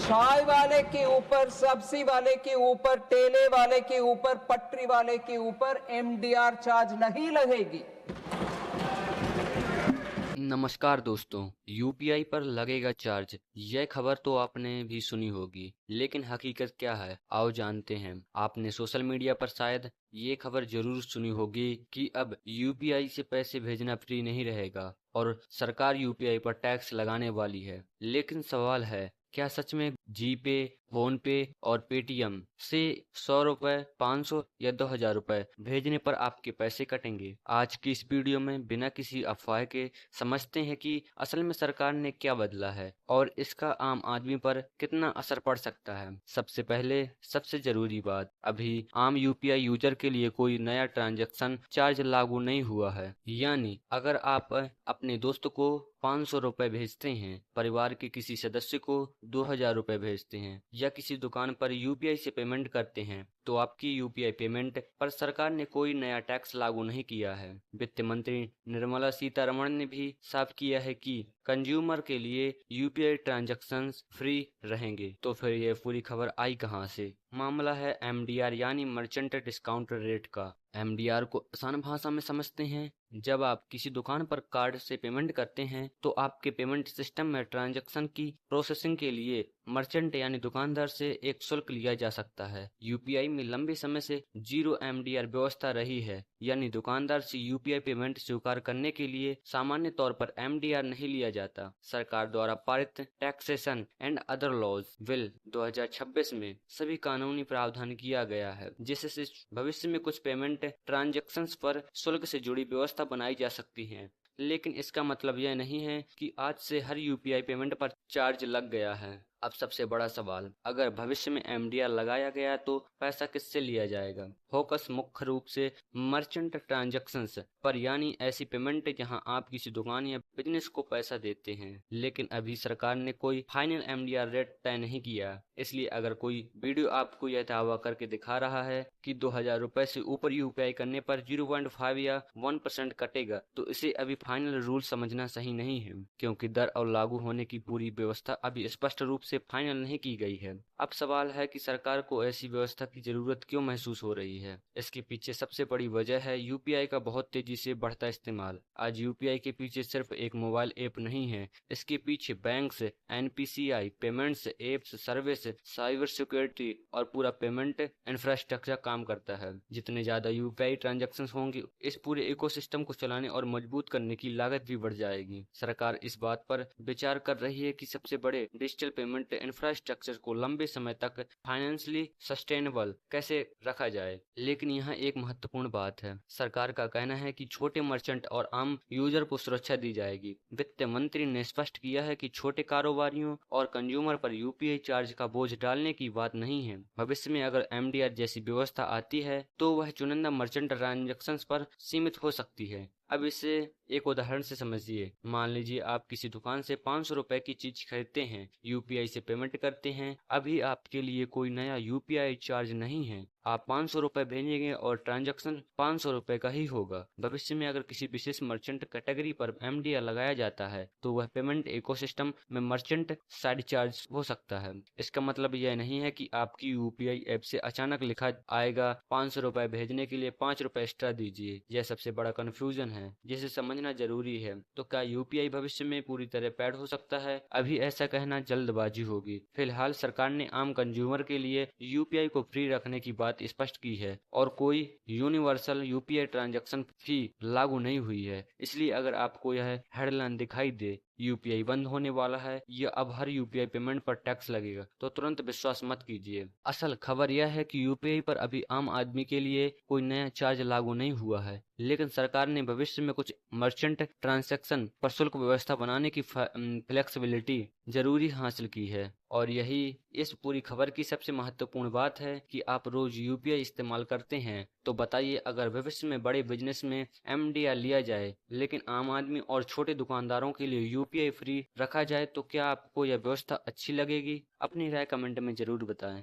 चाय वाले के ऊपर, सब्जी वाले के ऊपर, ठेले वाले के ऊपर, पटरी वाले के ऊपर एमडीआर चार्ज नहीं लगेगी। नमस्कार दोस्तों, यूपीआई पर लगेगा चार्ज। यह खबर तो आपने भी सुनी होगी, लेकिन हकीकत क्या है आओ जानते हैं। आपने सोशल मीडिया पर शायद ये खबर जरूर सुनी होगी कि अब यूपीआई से पैसे भेजना फ्री नहीं रहेगा और सरकार यूपीआई पर टैक्स लगाने वाली है। लेकिन सवाल है, क्या सच में जीपे, फोन पे और पेटीएम से 100 रुपए, 500 या 2000 रुपए भेजने पर आपके पैसे कटेंगे? आज की इस वीडियो में बिना किसी अफवाह के समझते हैं कि असल में सरकार ने क्या बदला है और इसका आम आदमी पर कितना असर पड़ सकता है। सबसे पहले सबसे जरूरी बात, अभी आम यूपीआई यूजर के लिए कोई नया ट्रांजैक्शन चार्ज लागू नहीं हुआ है। यानी अगर आप अपने दोस्त को 500 रुपए भेजते हैं, परिवार के किसी सदस्य को 2000 रुपए भेजते हैं या किसी दुकान पर यूपीआई से पेमेंट करते हैं, तो आपकी यूपीआई पेमेंट पर सरकार ने कोई नया टैक्स लागू नहीं किया है। वित्त मंत्री निर्मला सीतारमण ने भी साफ किया है कि कंज्यूमर के लिए यूपीआई ट्रांजैक्शंस फ्री रहेंगे। तो फिर ये पूरी खबर आई कहां से? मामला है एमडीआर यानी मर्चेंट डिस्काउंट रेट का। एमडीआर को आसान भाषा में समझते हैं। जब आप किसी दुकान पर कार्ड से पेमेंट करते हैं तो आपके पेमेंट सिस्टम में ट्रांजैक्शन की प्रोसेसिंग के लिए मर्चेंट यानी दुकानदार से एक शुल्क लिया जा सकता है। यूपीआई में लंबे समय से जीरो एमडीआर व्यवस्था रही है, यानी दुकानदार से यूपीआई पेमेंट स्वीकार करने के लिए सामान्य तौर पर एमडीआर नहीं लिया जाता। सरकार द्वारा पारित taxation and other laws bill 2026 में सभी कानूनी प्रावधान किया गया है, जिससे भविष्य में कुछ पेमेंट ट्रांजैक्शंस पर शुल्क से जुड़ी व्यवस्था बनाई जा सकती है। लेकिन इसका मतलब यह नहीं है कि आज से हर यूपीआई पेमेंट पर चार्ज लग गया है। अब सबसे बड़ा सवाल, अगर भविष्य में एमडीआर लगाया गया तो पैसा किससे लिया जाएगा? फोकस मुख्य रूप से मर्चेंट ट्रांजैक्शंस पर, यानी ऐसी पेमेंट जहां आप किसी दुकान या बिजनेस को पैसा देते हैं। लेकिन अभी सरकार ने कोई फाइनल एमडीआर रेट तय नहीं किया, इसलिए अगर कोई वीडियो आपको यह दावा करके दिखा रहा है कि 2000 रुपए से ऊपर यूपीआई करने पर 0.5 या 1% कटेगा, तो इसे अभी फाइनल रूल समझना सही नहीं है, क्योंकि दर और लागू होने की पूरी व्यवस्था अभी स्पष्ट रूप से फाइनल नहीं की गई है। अब सवाल है कि सरकार को ऐसी व्यवस्था की जरूरत क्यों महसूस हो रही है। इसके पीछे सबसे बड़ी वजह है यूपीआई का बहुत तेजी से बढ़ता इस्तेमाल। आज यूपीआई के पीछे सिर्फ एक मोबाइल ऐप नहीं है, इसके पीछे banks, NPCI, payments, apps, service, cyber security और पूरा पेमेंट इंफ्रास्ट्रक्चर काम करता है। जितने ज्यादा यूपीआई ट्रांजैक्शन होंगे, इस पूरे इकोसिस्टम को चलाने और मजबूत करने की लागत भी बढ़ जाएगी। सरकार इस बात पर विचार कर रही है कि सबसे बड़े डिजिटल पेमेंट इंफ्रास्ट्रक्चर को लंबे समय तक फाइनेंशियली सस्टेनेबल कैसे रखा जाए। लेकिन यहाँ एक महत्वपूर्ण बात है, सरकार का कहना है कि छोटे मर्चेंट और आम यूजर को सुरक्षा दी जाएगी। वित्त मंत्री ने स्पष्ट किया है कि छोटे कारोबारियों और कंज्यूमर पर यूपीआई चार्ज का बोझ डालने की बात नहीं है। भविष्य में अगर एमडीआर जैसी व्यवस्था आती है तो वह चुनिंदा मर्चेंट ट्रांजैक्शन पर सीमित हो सकती है। अब इसे एक उदाहरण से समझिए। मान लीजिए आप किसी दुकान से 500 रुपए की चीज खरीदते हैं, यूपीआई से पेमेंट करते हैं। अभी आपके लिए कोई नया यूपीआई चार्ज नहीं है, आप 500 रुपए भेजेंगे और ट्रांजैक्शन 500 रुपए का ही होगा। भविष्य में अगर किसी विशेष मर्चेंट कैटेगरी पर एमडीआर लगाया जाता है तो वह पेमेंट इकोसिस्टम में मर्चेंट साइड चार्ज हो सकता है। इसका मतलब यह नहीं है कि आपकी यूपीआई ऐप से अचानक लिखा आएगा 500 रुपए भेजने के लिए 5 रुपए एक्स्ट्रा दीजिए। यह सबसे बड़ा कंफ्यूजन है जिसे समझना जरूरी है। तो क्या यूपीआई भविष्य में पूरी तरह पैड हो सकता है? अभी ऐसा कहना जल्दबाजी होगी। फिलहाल सरकार ने आम कंज्यूमर के लिए यूपीआई को फ्री रखने की बात स्पष्ट की है और कोई यूनिवर्सल यूपीआई ट्रांजैक्शन फी लागू नहीं हुई है। इसलिए अगर आपको यह हेडलाइन दिखाई दे यूपीआई बंद होने वाला है या अब हर यूपीआई पेमेंट पर टैक्स लगेगा, तो तुरंत विश्वास मत कीजिए। असल खबर यह है कि यूपीआई पर अभी आम आदमी के लिए कोई नया चार्ज लागू नहीं हुआ है, लेकिन सरकार ने भविष्य में कुछ मर्चेंट ट्रांजैक्शन पर शुल्क व्यवस्था बनाने की फ्लेक्सिबिलिटी जरूरी हासिल की है। और यही इस पूरी खबर की सबसे महत्वपूर्ण बात है कि आप रोज यूपीआई इस्तेमाल करते हैं, तो बताइए अगर भविष्य में बड़े बिजनेस में एमडीआर लिया जाए लेकिन आम आदमी और छोटे दुकानदारों के लिए यूपीआई फ्री रखा जाए, तो क्या आपको यह व्यवस्था अच्छी लगेगी? अपनी राय कमेंट में जरूर बताएं।